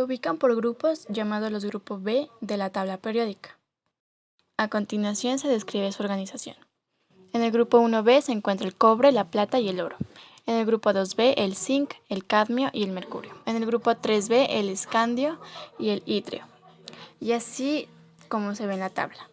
Se ubican por grupos llamados los grupos B de la tabla periódica. A continuación se describe su organización. En el grupo 1B se encuentra el cobre, la plata y el oro. En el grupo 2B el zinc, el cadmio y el mercurio. En el grupo 3B el escandio y el itrio. Y así como se ve en la tabla.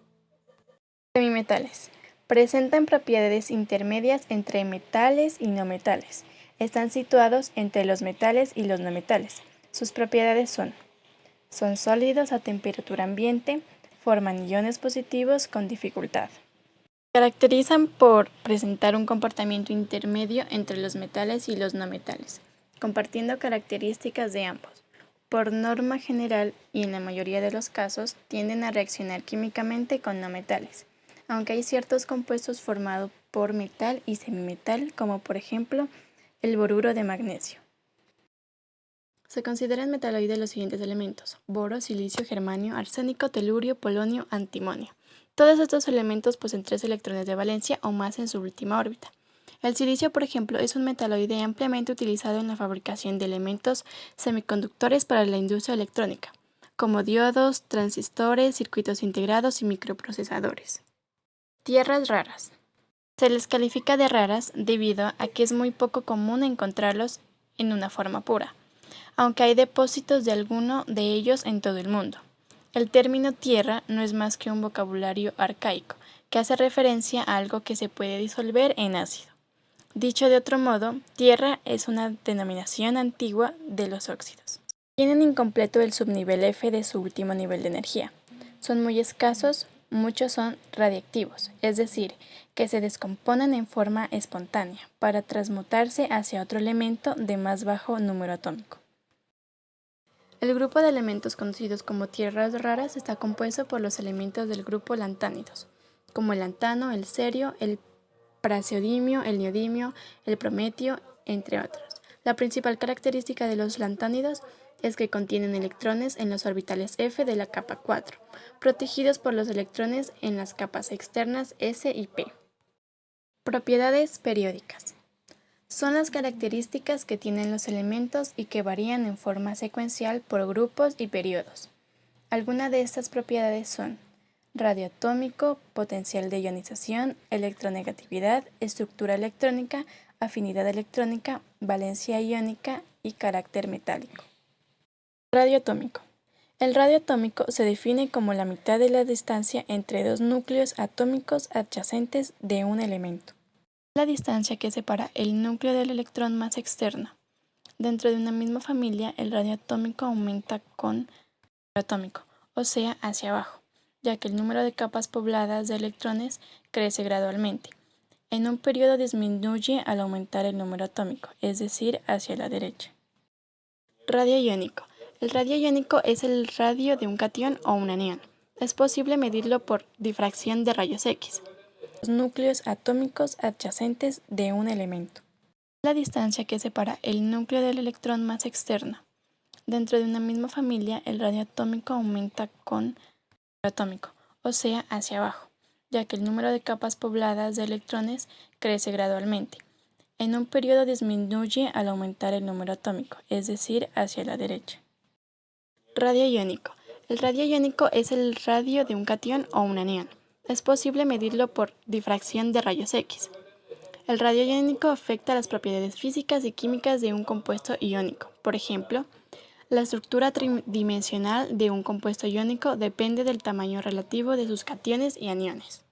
Semimetales. Presentan propiedades intermedias entre metales y no metales. Están situados entre los metales y los no metales. Sus propiedades son sólidos a temperatura ambiente, forman iones positivos con dificultad. Se caracterizan por presentar un comportamiento intermedio entre los metales y los no metales, compartiendo características de ambos. Por norma general y en la mayoría de los casos tienden a reaccionar químicamente con no metales, aunque hay ciertos compuestos formados por metal y semimetal, como por ejemplo el boruro de magnesio. Se consideran metaloides los siguientes elementos: boro, silicio, germanio, arsénico, telurio, polonio, antimonio. Todos estos elementos poseen 3 electrones de valencia o más en su última órbita. El silicio, por ejemplo, es un metaloide ampliamente utilizado en la fabricación de elementos semiconductores para la industria electrónica, como diodos, transistores, circuitos integrados y microprocesadores. Tierras raras. Se les califica de raras debido a que es muy poco común encontrarlos en una forma pura, aunque hay depósitos de alguno de ellos en todo el mundo. El término tierra no es más que un vocabulario arcaico, que hace referencia a algo que se puede disolver en ácido. Dicho de otro modo, tierra es una denominación antigua de los óxidos. Tienen incompleto el subnivel F de su último nivel de energía. Son muy escasos, muchos son radiactivos, es decir, que se descomponen en forma espontánea para transmutarse hacia otro elemento de más bajo número atómico. El grupo de elementos conocidos como tierras raras está compuesto por los elementos del grupo lantánidos, como el lantano, el cerio, el praseodimio, el neodimio, el prometio, entre otros. La principal característica de los lantánidos es que contienen electrones en los orbitales F de la capa 4, protegidos por los electrones en las capas externas S y P. Propiedades periódicas. Son las características que tienen los elementos y que varían en forma secuencial por grupos y periodos. Algunas de estas propiedades son radioatómico, potencial de ionización, electronegatividad, estructura electrónica, afinidad electrónica, valencia iónica y carácter metálico. Radioatómico. El radio atómico se define como la mitad de la distancia entre dos núcleos atómicos adyacentes de un elemento. La distancia que separa el núcleo del electrón más externo. Dentro de una misma familia, el radio atómico aumenta con el atómico, o sea, hacia abajo, ya que el número de capas pobladas de electrones crece gradualmente. En un periodo disminuye al aumentar el número atómico, es decir, hacia la derecha. Radio iónico. El radio iónico es el radio de un catión o un anión. Es posible medirlo por difracción de rayos X. Los núcleos atómicos adyacentes de un elemento. La distancia que separa el núcleo del electrón más externo. Dentro de una misma familia, el radio atómico aumenta con el atómico, o sea, hacia abajo, ya que el número de capas pobladas de electrones crece gradualmente. En un periodo disminuye al aumentar el número atómico, es decir, hacia la derecha. Radio iónico. El radio iónico es el radio de un catión o un anión. Es posible medirlo por difracción de rayos X. El radio iónico afecta las propiedades físicas y químicas de un compuesto iónico. Por ejemplo, la estructura tridimensional de un compuesto iónico depende del tamaño relativo de sus cationes y aniones.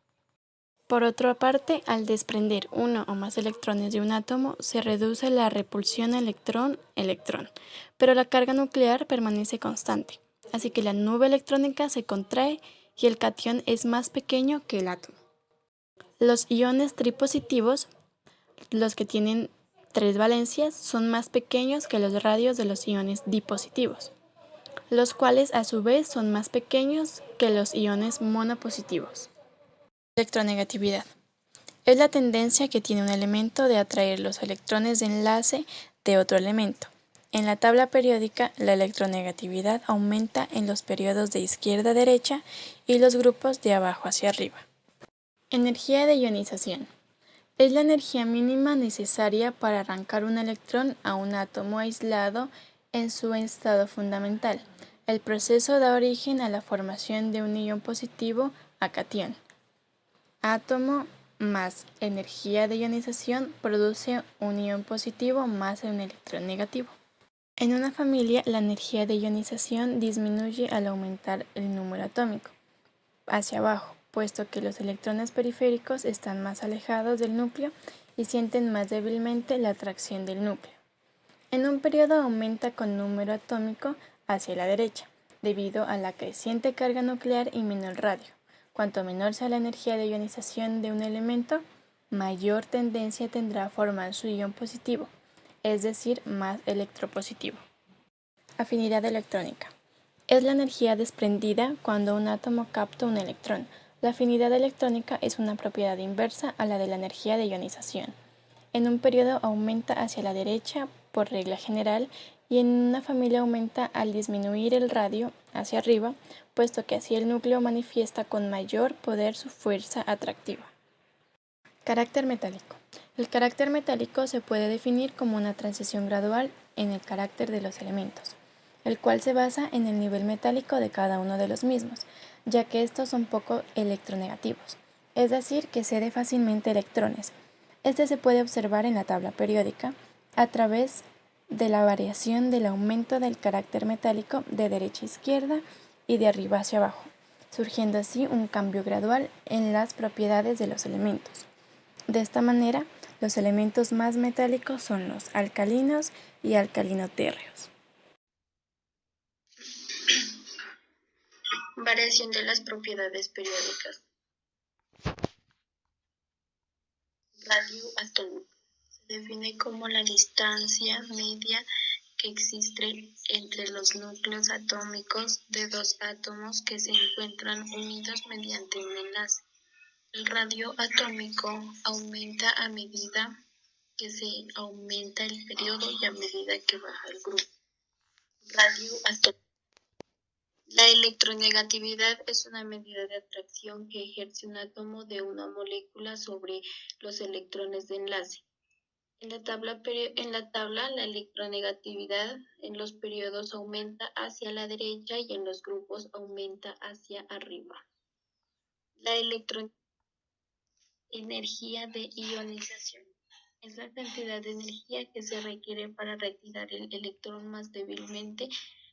Por otra parte, al desprender uno o más electrones de un átomo, se reduce la repulsión electrón-electrón, pero la carga nuclear permanece constante, así que la nube electrónica se contrae y el catión es más pequeño que el átomo. Los iones tripositivos, los que tienen 3 valencias, son más pequeños que los radios de los iones dipositivos, los cuales a su vez son más pequeños que los iones monopositivos. Electronegatividad. Es la tendencia que tiene un elemento de atraer los electrones de enlace de otro elemento. En la tabla periódica, la electronegatividad aumenta en los periodos de izquierda a derecha y los grupos de abajo hacia arriba. Energía de ionización. Es la energía mínima necesaria para arrancar un electrón a un átomo aislado en su estado fundamental. El proceso da origen a la formación de un ion positivo a catión. Átomo más energía de ionización produce un ion positivo más un electrón negativo. En una familia, la energía de ionización disminuye al aumentar el número atómico, hacia abajo, puesto que los electrones periféricos están más alejados del núcleo y sienten más débilmente la atracción del núcleo. En un periodo aumenta con número atómico hacia la derecha, debido a la creciente carga nuclear y menor radio. Cuanto menor sea la energía de ionización de un elemento, mayor tendencia tendrá a formar su ion positivo, es decir, más electropositivo. Afinidad electrónica. Es la energía desprendida cuando un átomo capta un electrón. La afinidad electrónica es una propiedad inversa a la de la energía de ionización. En un periodo aumenta hacia la derecha por regla general y en una familia aumenta al disminuir el radio hacia arriba, puesto que así el núcleo manifiesta con mayor poder su fuerza atractiva. Carácter metálico. El carácter metálico se puede definir como una transición gradual en el carácter de los elementos, el cual se basa en el nivel metálico de cada uno de los mismos, ya que estos son poco electronegativos, es decir, que cede fácilmente electrones. Este se puede observar en la tabla periódica a través de la variación del aumento del carácter metálico de derecha a izquierda y de arriba hacia abajo, surgiendo así un cambio gradual en las propiedades de los elementos. De esta manera, los elementos más metálicos son los alcalinos y alcalinotérreos. Variación de las propiedades periódicas. Radio atómico. Se define como la distancia media que existe entre los núcleos atómicos de dos átomos que se encuentran unidos mediante un enlace. El radio atómico aumenta a medida que se aumenta el periodo y a medida que baja el grupo. Radio atómico. La electronegatividad es una medida de atracción que ejerce un átomo de una molécula sobre los electrones de enlace. En la tabla, la electronegatividad en los periodos aumenta hacia la derecha y en los grupos aumenta hacia arriba. La energía de ionización es la cantidad de energía que se requiere para retirar el electrón más débilmente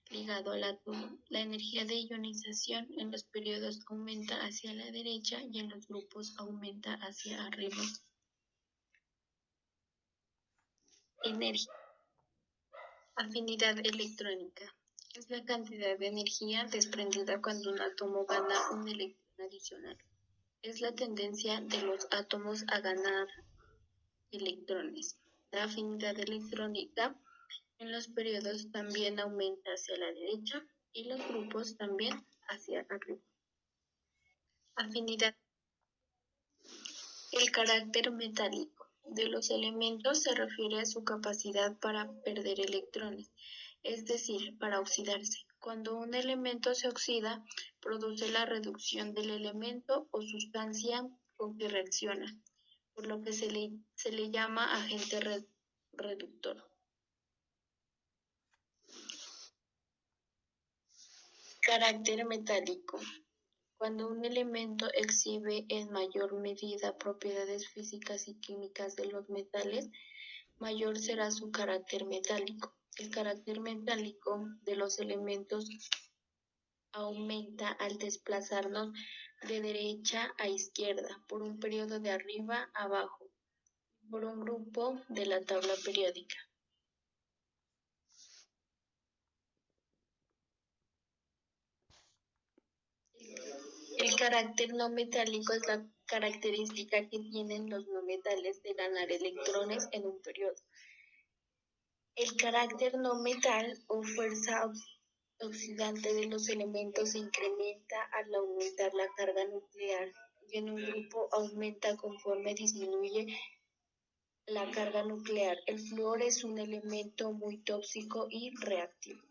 ligado al átomo. La energía de ionización en los periodos aumenta hacia la derecha y en los grupos aumenta hacia arriba. Afinidad electrónica es la cantidad de energía desprendida cuando un átomo gana un electrón adicional. Es la tendencia de los átomos a ganar electrones. La afinidad electrónica en los periodos también aumenta hacia la derecha y los grupos también hacia arriba. Afinidad. El carácter metálico de los elementos se refiere a su capacidad para perder electrones, es decir, para oxidarse. Cuando un elemento se oxida, produce la reducción del elemento o sustancia con que reacciona, por lo que se le llama agente reductor. Carácter metálico. Cuando un elemento exhibe en mayor medida propiedades físicas y químicas de los metales, mayor será su carácter metálico. El carácter metálico de los elementos aumenta al desplazarnos de derecha a izquierda por un periodo de arriba a abajo, por un grupo de la tabla periódica. El carácter no metálico es la característica que tienen los no metales de ganar electrones en un periodo. El carácter no metal o fuerza oxidante de los elementos se incrementa al aumentar la carga nuclear y en un grupo aumenta conforme disminuye la carga nuclear. El flúor es un elemento muy tóxico y reactivo.